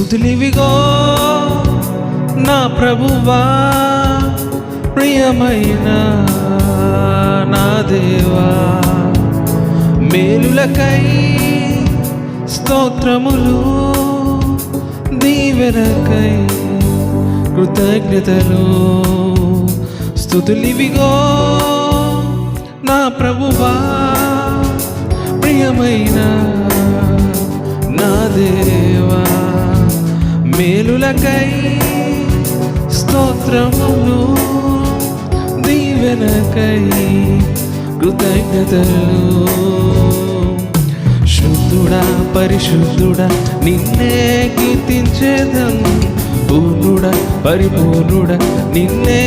స్తుతులివిగో నా ప్రభువా, ప్రియమైన నా దేవా. మేలులకై స్తోత్రములు, దీవెనకై కృతజ్ఞతలు. స్తుతులివిగో నా ప్రభువా, ప్రియమైన నా దేవా. మేలులకై స్తోత్రములు, దీవెనకై కృతజ్ఞతలు. శుద్ధుడా పరిశుద్ధుడా నిన్నే కీర్తించేదన్, పూర్ణుడా పరిపూర్ణుడా నిన్నే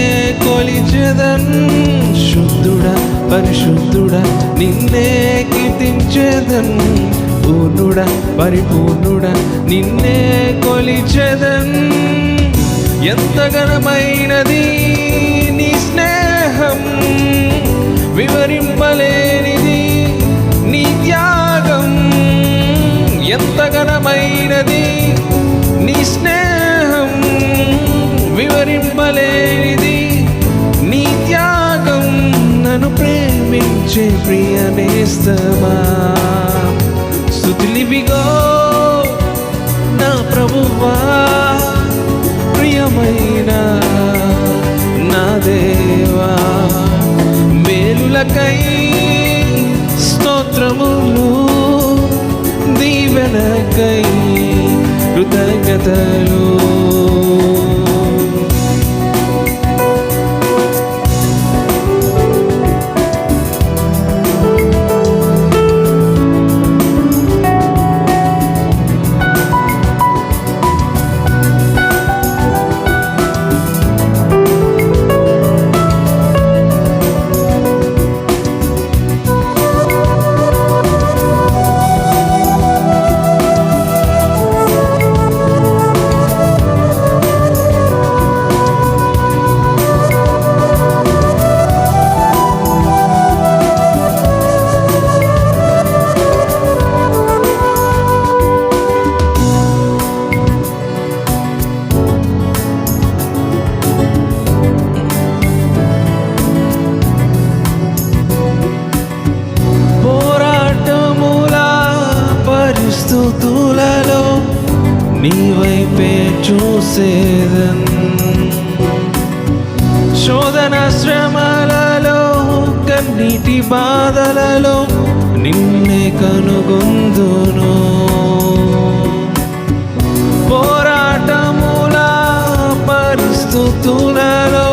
కొలిచెదన్. శుద్ధుడా పరిశుద్ధుడా నిన్నే కీర్తించేదన్, పూర్ణుడా పరిపూర్ణుడా నిన్నే కొలిచెదన్. ఎంత ఘనమైనది నీ స్నేహం, వివరింపలేనిది నీ త్యాగం. ఎంత ఘనమైనది నీ స్నేహం, వివరింపలేనిది నీ త్యాగం. నన్ను ప్రేమించే ప్రియ నేస్తమా, స్తుతులివిగో నా ప్రభువా, ప్రియమైన నా దేవా. మేలులకై స్తోత్రములు, దీవెనకై కృతజ్ఞతలు. స్తుతులలో నీ వైపే చూసేదన్. శోధన శ్రమలలో కన్నీటి బాధలలో నిన్నే కనుగొందును. పోరాటముల పరిస్థితులలో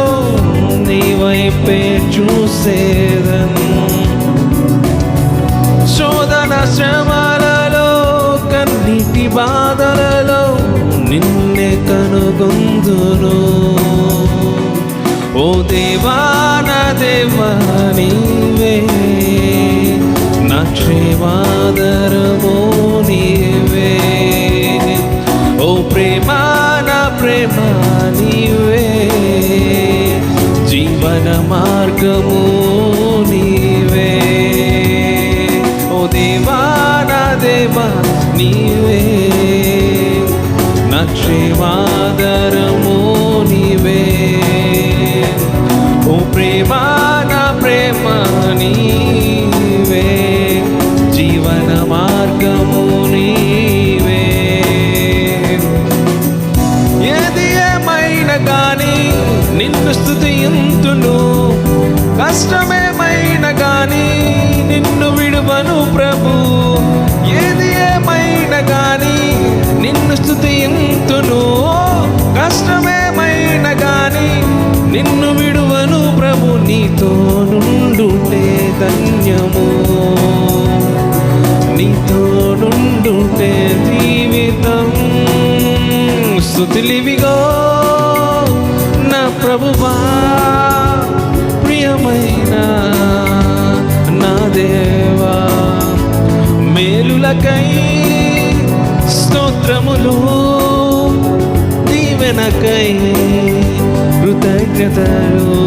నీ వైపే చూసేదన్. శోధన శ్రమలలో కన్నీటి బాధలలో నిన్నే కనుగొందును. ఓ దేవా నా దేవా నీవే, నా క్షేమాదరము నీవే. ఓ ప్రేమ నా ప్రేమ నీవే, జీవన మార్గము నీవే. ఓ దేవా నా దేవా నీవే, నా క్షేమాదరము నీవే. ఓ ప్రేమ నా ప్రేమ నీవే, జీవన మార్గము నీవే. ఏది ఏమైనా కానీ నిన్ను స్తుతింతును, కష్టమేమైనా కానీ నిన్ను విడువను ప్రభు. ఏది ఏమైనా కానీ నిన్ను స్తుతింతును, కష్టమేమైనా కానీ నిన్ను విడువను ప్రభు. నీతో నుండుటే ధన్యము, నీతో నుండుటే జీవితం. స్తుతులివిగో నా ప్రభువా, ప్రియమైన నా దేవా. మేలులకై స్తోత్రములు, దీవెనకై కృతజ్ఞతలు.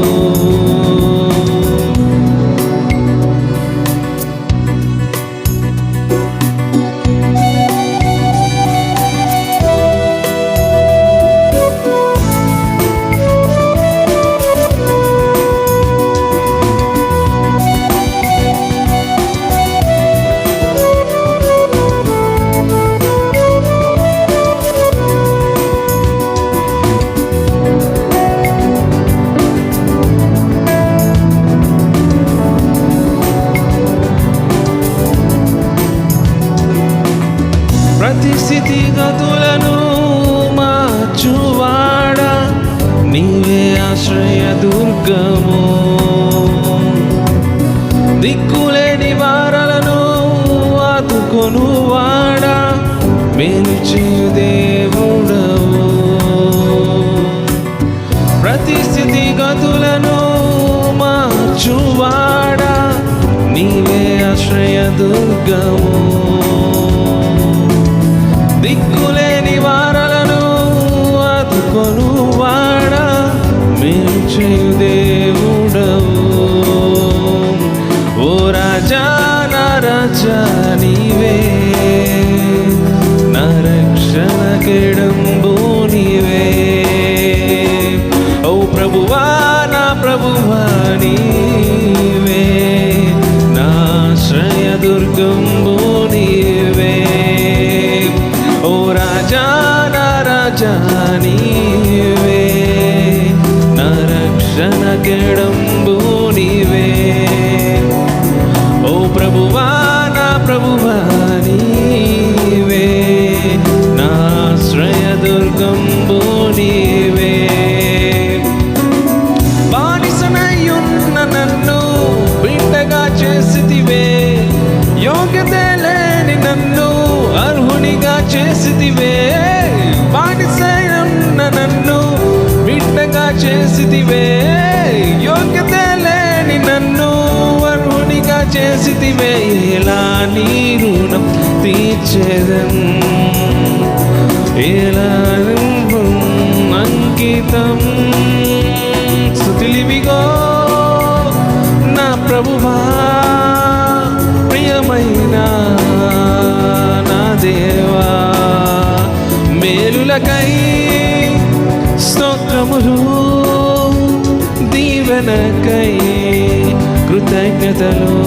ప్రతి స్థితిగతులను మార్చువాడా, నీవే ఆశ్రయ దుర్గము. దిక్కులేని వారలను ఆదుకొనువాడా, మేలు చేయు దేవుడవు. ప్రతి స్థితిగతులను మార్చువాడా, నీవే ఆశ్రయ దుర్గము. దిక్కులేని వారలను ఆదుకొనువాడా, మేలు చేయు దేవుడవు. ఓ రాజా నా రాజా నీవే, నా రక్షణ కెడంబు నీవే. ఓ ప్రభువా నా ప్రభువా నీవే, నా ఆశ్రయ దుర్గంబు నీవే. ఓ రాజా నా రాజా నీవే, నా రక్షణ కెడంబు నీవే. ఓ ప్రభువా నా ప్రభువా నీవే, నా ఆశ్రయ దుర్గంబు నీవే. బానిసనయ్యున్న నన్ను బిడ్డగా చేసితివే, యోగ్యత లేని నన్ను అర్హునిగా చేసితివే. బానిసైన నన్ను బిడ్డగా చేసితివే, యోగ్యత లేని నన్ను అర్హునిగా చేసితివే. ఎలా నీ రుణం తీర్చేదన్, ఎలా అంకితం. స్తుతిలివిగో నా ప్రభువా, ప్రియమైన నా దేవా. మేలులకై స్తోత్రములు, దీవెనకై కృతజ్ఞతలు.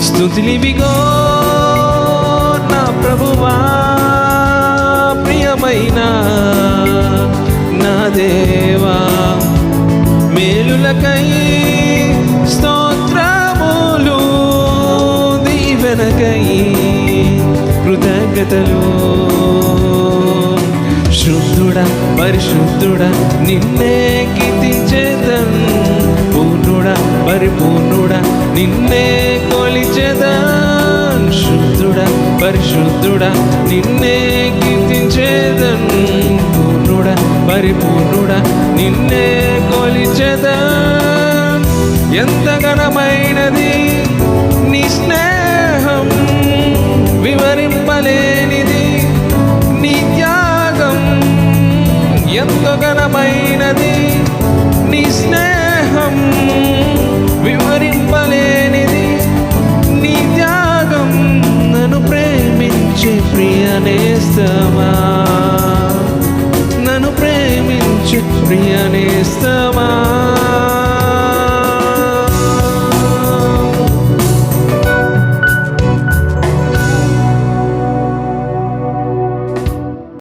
స్తుతిలివిగో నా ప్రభువా, ప్రియమైన నా దేవా. మేలులకై స్తోత్రములు, దీవెనకై కృతజ్ఞతలు. శుద్ధుడా పరిశుద్ధుడా నిన్నే కీర్తించేదన్, పూర్ణుడా పరిపూర్ణుడా నిన్నే కొలిచేదన్. శుద్ధుడా పరిశుద్ధుడా నిన్నే కీర్తించేదన్, పూర్ణుడా పరిపూర్ణుడా నిన్నే కొలిచేదన్. ఎంత ఘనమైనది నీ స్నేహం, వివరింపలేనిది నీ త్యాగం. ఎంతో ఘనమైనది నీ స్నేహం, వివరింప